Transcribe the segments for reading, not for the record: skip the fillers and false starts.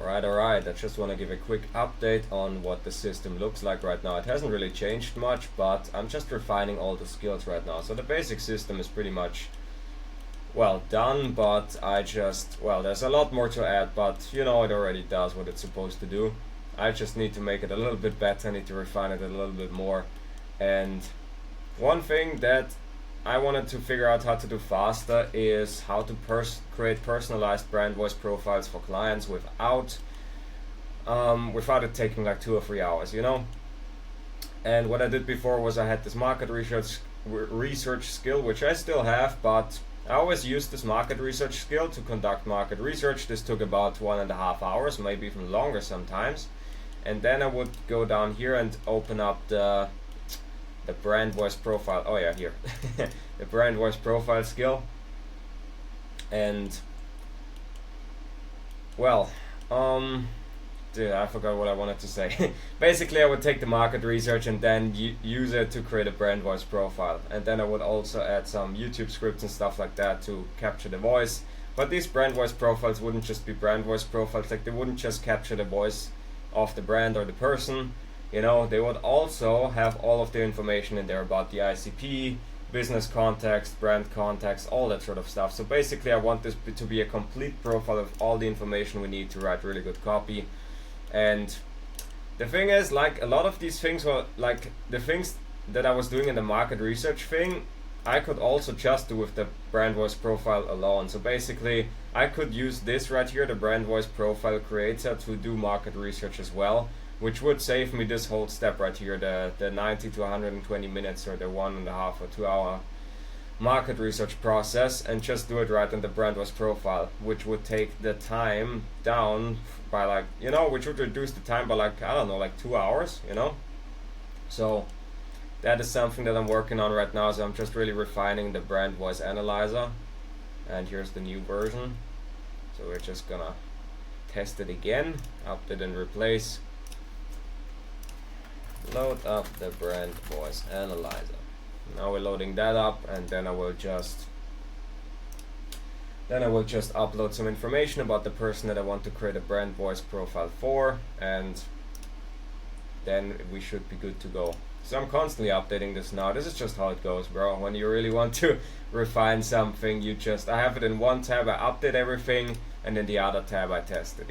Alright, I just want to give a quick update on what the system looks like right now. It hasn't really changed much, but I'm just refining all the skills right now. So the basic system is pretty much, well, done, but there's a lot more to add, but it already does what it's supposed to do. I just need to make it a little bit better, I need to refine it a little bit more. And one thing that I wanted to figure out how to do faster is how to create personalized brand voice profiles for clients without it taking like 2 or 3 hours, And what I did before was I had this market research skill, which I still have, but I always used this market research skill to conduct market research. This took about 1.5 hours, maybe even longer sometimes. And then I would go down here and open up the brand voice profile. Oh yeah, here. The brand voice profile skill. And well, I forgot what I wanted to say. Basically, I would take the market research and then use it to create a brand voice profile. And then I would also add some YouTube scripts and stuff like that to capture the voice. But these brand voice profiles wouldn't just be brand voice profiles, like they wouldn't just capture the voice of the brand or the person. They would also have all of the information in there about the ICP, business context, brand context, all that sort of stuff. So basically I want this to be a complete profile of all the information we need to write really good copy. And the thing is, like, a lot of these things were like the things that I was doing in the market research thing, I could also just do with the brand voice profile alone. So basically I could use this right here, the brand voice profile creator, to do market research as well, which would save me this whole step right here, the 90 to 120 minutes or the 1.5 or 2 hour market research process, and just do it right in the brand voice profile, which would take the time down by which would reduce the time by like 2 hours, So that is something that I'm working on right now. So I'm just really refining the brand voice analyzer, and here's the new version. So we're just gonna test it again, update and replace. Load up the brand voice analyzer. Now we're loading that up, and then I will just upload some information about the person that I want to create a brand voice profile for, and then we should be good to go. So I'm constantly updating this now. This is just how it goes, bro. When you really want to refine something, I have it in one tab, I update everything, and in the other tab I test it,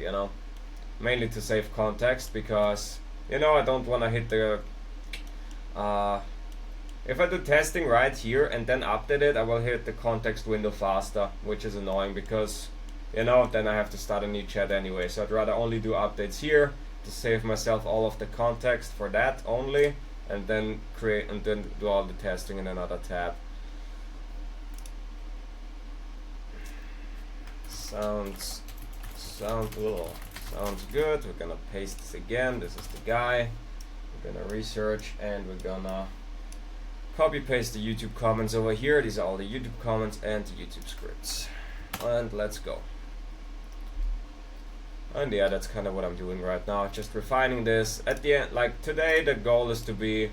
Mainly to save context, because I don't want to hit the if I do testing right here and then update it, I will hit the context window faster, which is annoying because then I have to start a new chat anyway. So I'd rather only do updates here to save myself all of the context for that only, and then do all the testing in another tab. Sounds good. We're gonna paste this again. This is the guy. We're gonna research, and we're gonna copy paste the YouTube comments over here. These are all the YouTube comments and the YouTube scripts. And let's go. And yeah, that's kind of what I'm doing right now, just refining this. At the end, like today, the goal is to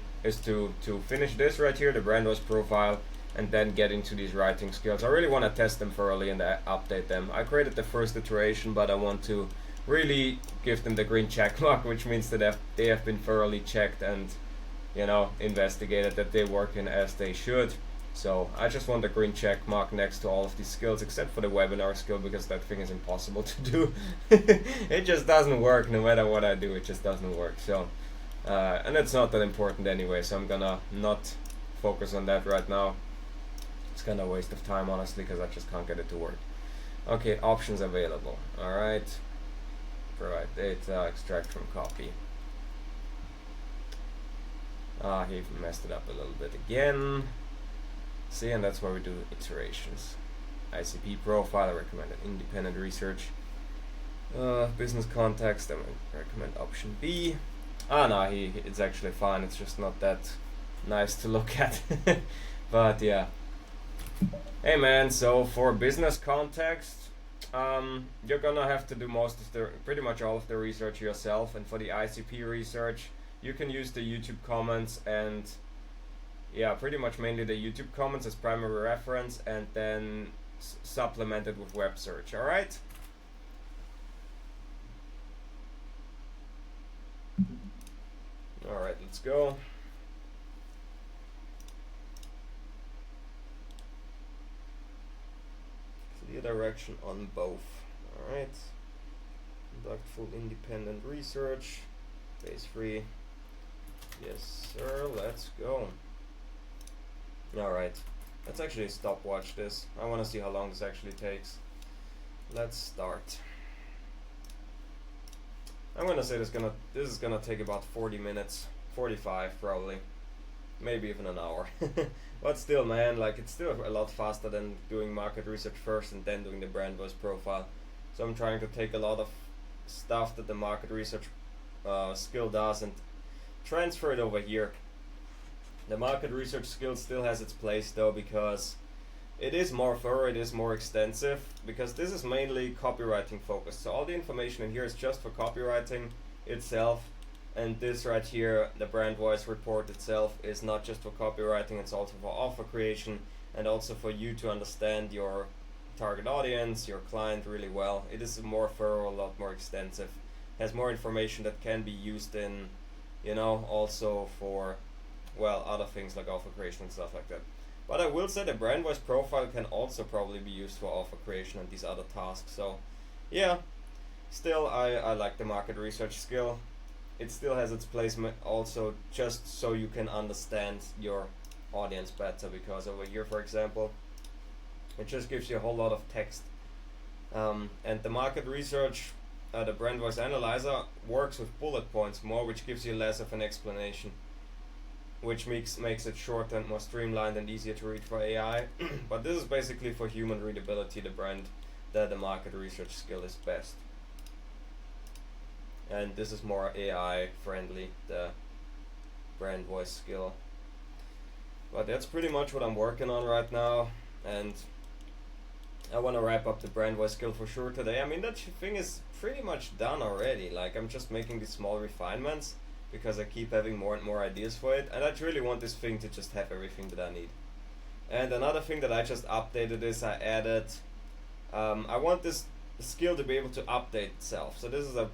finish this right here, the brand voice profile, and then get into these writing skills. I really want to test them thoroughly and update them. I created the first iteration, but I want to really give them the green check mark, which means that they have been thoroughly checked and investigated, that they're working as they should. So I just want the green check mark next to all of these skills, except for the webinar skill, because that thing is impossible to do. It just doesn't work. No matter what I do, it just doesn't work. So and it's not that important anyway, so I'm gonna not focus on that right now. It's kind of a waste of time, honestly, because I just can't get it to work. Okay, options available. Alright, provide data, extract from copy. He messed it up a little bit again. See, and that's where we do iterations. ICP profile, I recommend independent research. Business context, I recommend option B. No, it's actually fine. It's just not that nice to look at. But yeah. Hey man, so for business context, you're gonna have to do pretty much all of the research yourself. And for the ICP research, you can use the YouTube comments and pretty much mainly the YouTube comments as primary reference, and then supplement it with web search. Alright? Let's go. Clear direction on both. Alright. Conduct full independent research. Phase 3. Yes, sir. Let's go. Alright. Let's actually stopwatch this. I want to see how long this actually takes. Let's start. I'm gonna say this is gonna take about 40 minutes. 45 probably. Maybe even an hour. But still, man, like, it's still a lot faster than doing market research first and then doing the brand voice profile. So I'm trying to take a lot of stuff that the market research skill does and transfer it over here. The market research skill still has its place though, because it is more thorough, it is more extensive, because this is mainly copywriting focused. So all the information in here is just for copywriting itself, and this right here, the brand voice report itself, is not just for copywriting, it's also for offer creation and also for you to understand your target audience, your client really well. It is more thorough, a lot more extensive, has more information that can be used in, you know, also for, well, other things like offer creation and stuff like that. But I will say the brand voice profile can also probably be used for offer creation and these other tasks. So yeah, still I like the market research skill. It still has its placement also, just so you can understand your audience better, because over here, for example, it just gives you a whole lot of text. And the market research, the brand voice analyzer works with bullet points more, which gives you less of an explanation, which makes it short and more streamlined and easier to read for AI. But this is basically for human readability. The market research skill is best, and this is more AI friendly, the brand voice skill. But that's pretty much what I'm working on right now, and I want to wrap up the brand voice skill for sure today. I mean, that thing is pretty much done already. Like, I'm just making these small refinements because I keep having more and more ideas for it, and I really want this thing to just have everything that I need. And another thing that I just updated is I added, I want this skill to be able to update itself. So this is a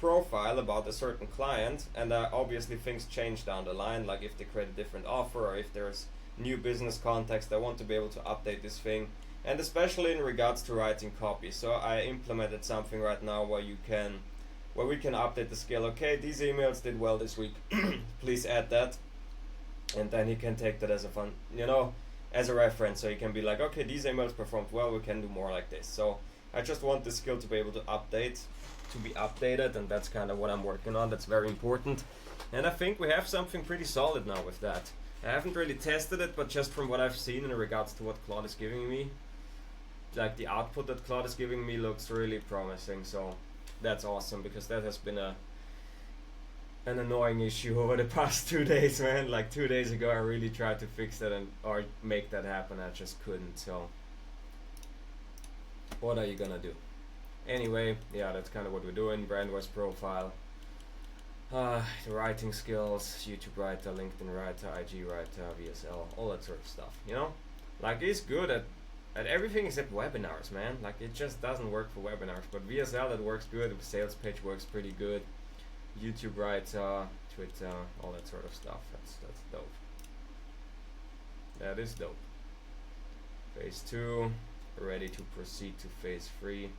profile about a certain client, and obviously things change down the line, like if they create a different offer or if there's new business context. I want to be able to update this thing, and especially in regards to writing copy. So I implemented something right now where we can update the skill. Okay, these emails did well this week. Please add that, and then he can take that as a fun, as a reference. So he can be like, okay, these emails performed well. We can do more like this. So I just want the skill to be able to be updated, and that's kind of what I'm working on. That's very important, and I think we have something pretty solid now with that. I haven't really tested it, but just from what I've seen in regards to what Claude is giving me, like the output that Claude is giving me looks really promising. So that's awesome, because that has been an annoying issue over the past 2 days, man. Like 2 days ago I really tried to fix that or make that happen. I just couldn't. So what are you gonna do? Anyway, yeah, that's kind of what we're doing. Brand voice profile, the writing skills, YouTube writer, LinkedIn writer, IG writer, VSL, all that sort of stuff, like he's good at everything except webinars, man. Like, it just doesn't work for webinars, but VSL, that works good. The sales page works pretty good. YouTube writer, Twitter, all that sort of stuff. That's dope. That is dope. Phase 2, ready to proceed to phase 3.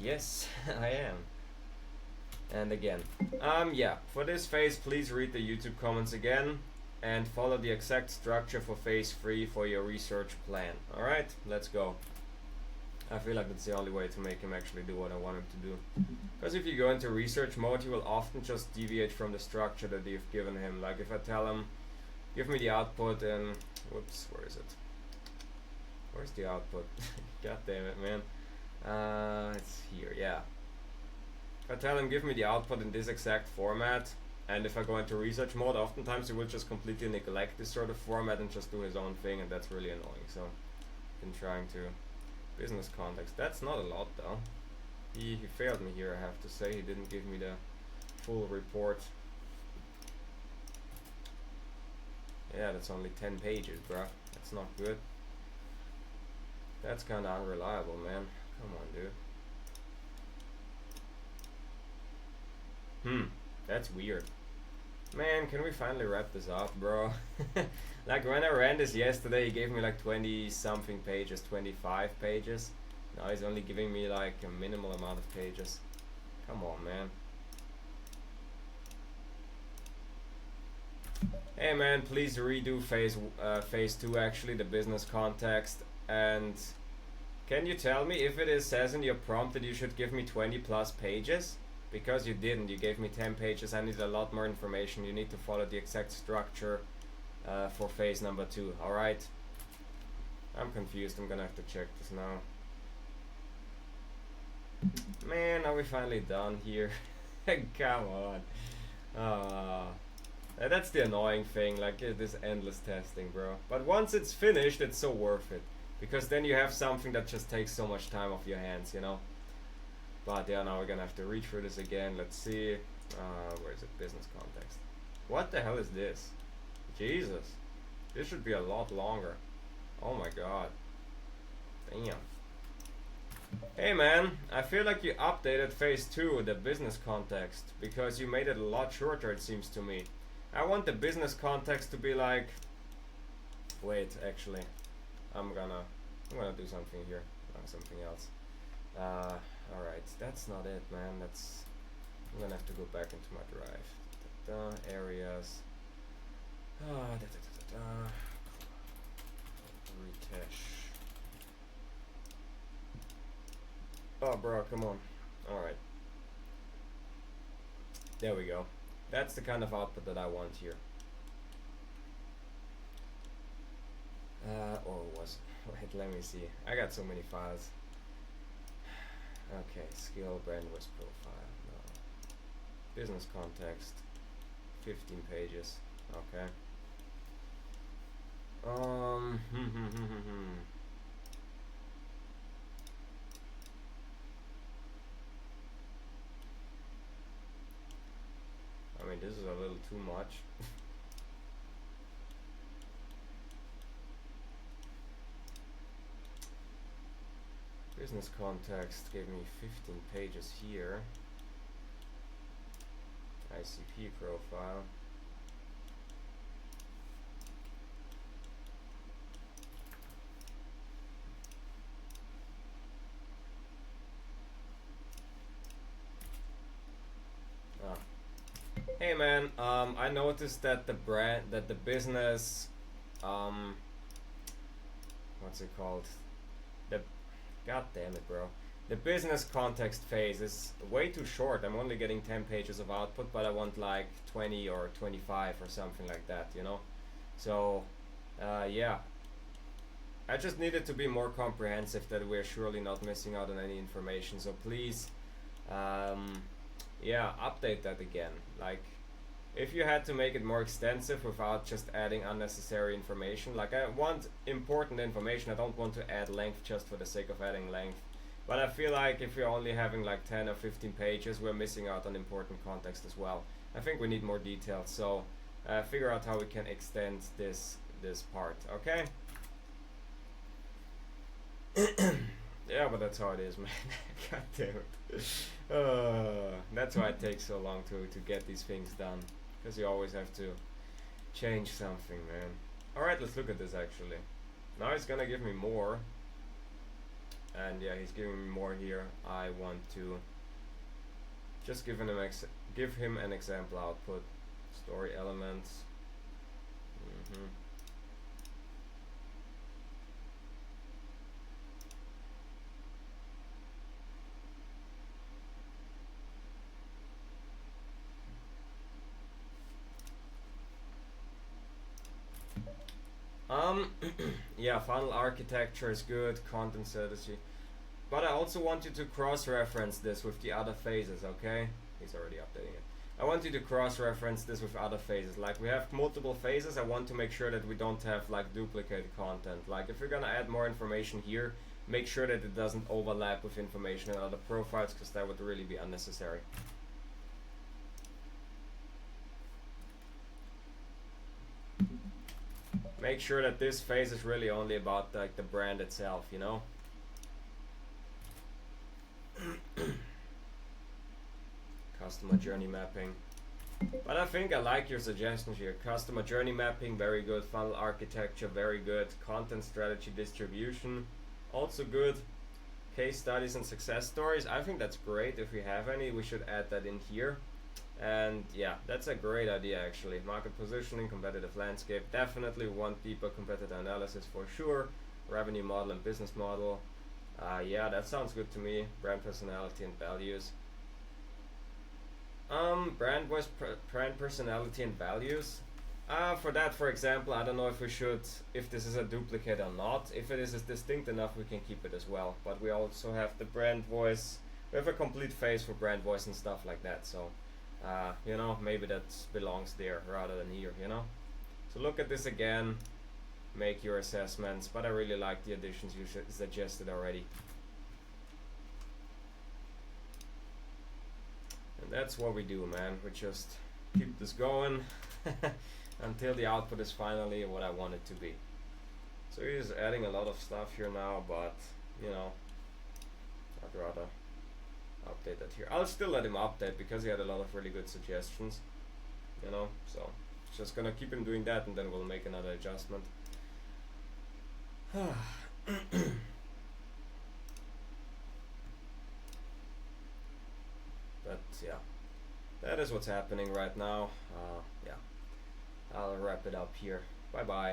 Yes, I am. And again, yeah, for this phase, please read the YouTube comments again and follow the exact structure for phase 3 for your research plan. Alright, let's go. I feel like that's the only way to make him actually do what I want him to do. Because if you go into research mode, he will often just deviate from the structure that you've given him. Like if I tell him, give me the output and, whoops, where is it? Where's the output? God damn it, man. It's here, yeah. If I tell him, give me the output in this exact format, and if I go into research mode, oftentimes he will just completely neglect this sort of format and just do his own thing, and that's really annoying. So, been trying to business context. That's not a lot though. He failed me here, I have to say. He didn't give me the full report. Yeah, that's only 10 pages, bruh. That's not good. That's kind of unreliable, man. Come on, dude. That's weird. Man, can we finally wrap this up, bro? Like when I ran this yesterday, he gave me like 20 something pages, 25 pages. Now he's only giving me like a minimal amount of pages. Come on, man. Hey man, please redo phase 2 actually, the business context. And can you tell me if it says in your prompt that you should give me 20 plus pages? Because you didn't, you gave me 10 pages, I need a lot more information. You need to follow the exact structure for phase number 2, alright? I'm confused, I'm gonna have to check this now. Man, are we finally done here? Come on. That's the annoying thing, like this endless testing, bro. But once it's finished, it's so worth it. Because then you have something that just takes so much time off your hands, you know? But yeah, now we're gonna have to read through this again. Let's see. Where is it? Business context. What the hell is this? Jesus. This should be a lot longer. Oh my god. Damn. Hey man, I feel like you updated phase 2, the business context, because you made it a lot shorter, it seems to me. I want the business context to be like... Wait, actually. I'm gonna do something here. Something else. Alright, that's not it, man. I'm gonna have to go back into my drive. Areas. Retesh. Oh, bro, come on. Alright. There we go. That's the kind of output that I want here. Or was it? Wait, let me see. I got so many files. Okay, skill, brandwidth profile. No. Business context. 15 pages. Okay. I mean, this is a little too much. Business context gave me 15 pages here. ICP profile. Hey man, I noticed that the business, what's it called? God damn it, bro. The business context phase is way too short. I'm only getting 10 pages of output, but I want like 20 or 25 or something like that, you know? So, yeah. I just needed to be more comprehensive, that we're surely not missing out on any information. So please, yeah, update that again. Like, if you had to make it more extensive without just adding unnecessary information, like I want important information, I don't want to add length just for the sake of adding length. But I feel like if you're only having like 10 or 15 pages, we're missing out on important context as well. I think we need more details, so figure out how we can extend this part, okay? Yeah, but that's how it is, man. God damn it. That's why it takes so long to get these things done. Because you always have to change something, man. Alright, let's look at this actually. Now he's gonna give me more. And yeah, he's giving me more here. I want to just give him an example output. Story elements. Yeah, funnel architecture is good, content strategy. But I also want you to cross-reference this with the other phases, okay? He's already updating it. I want you to cross-reference this with other phases. Like, we have multiple phases, I want to make sure that we don't have like duplicate content. Like, if you're gonna add more information here, make sure that it doesn't overlap with information in other profiles, because that would really be unnecessary. Make sure that this phase is really only about like the brand itself, you know? customer journey mapping. But I think I like your suggestions here. Customer journey mapping, very good. Funnel architecture, very good. Content strategy distribution, also good. Case studies and success stories, I think that's great. If we have any, we should add that in here. And yeah, that's a great idea actually. Market positioning, competitive landscape, definitely want deeper competitor analysis for sure. Revenue model and business model. Yeah, that sounds good to me. Brand personality and values. Brand voice, brand personality and values. For that, for example, I don't know if we should, if this is a duplicate or not. If it is distinct enough, we can keep it as well. But we also have the brand voice. We have a complete face for brand voice and stuff like that. So, you know, maybe that belongs there rather than here, you know. So look at this again, make your assessments. But I really like the additions you suggested already. And that's what we do, man. We just keep this going until the output is finally what I want it to be. So he's adding a lot of stuff here now, but you know, I'd rather update that here. I'll still let him update because he had a lot of really good suggestions, you know, so just gonna keep him doing that and then we'll make another adjustment. But yeah, that is what's happening right now. Yeah, I'll wrap it up here. Bye bye.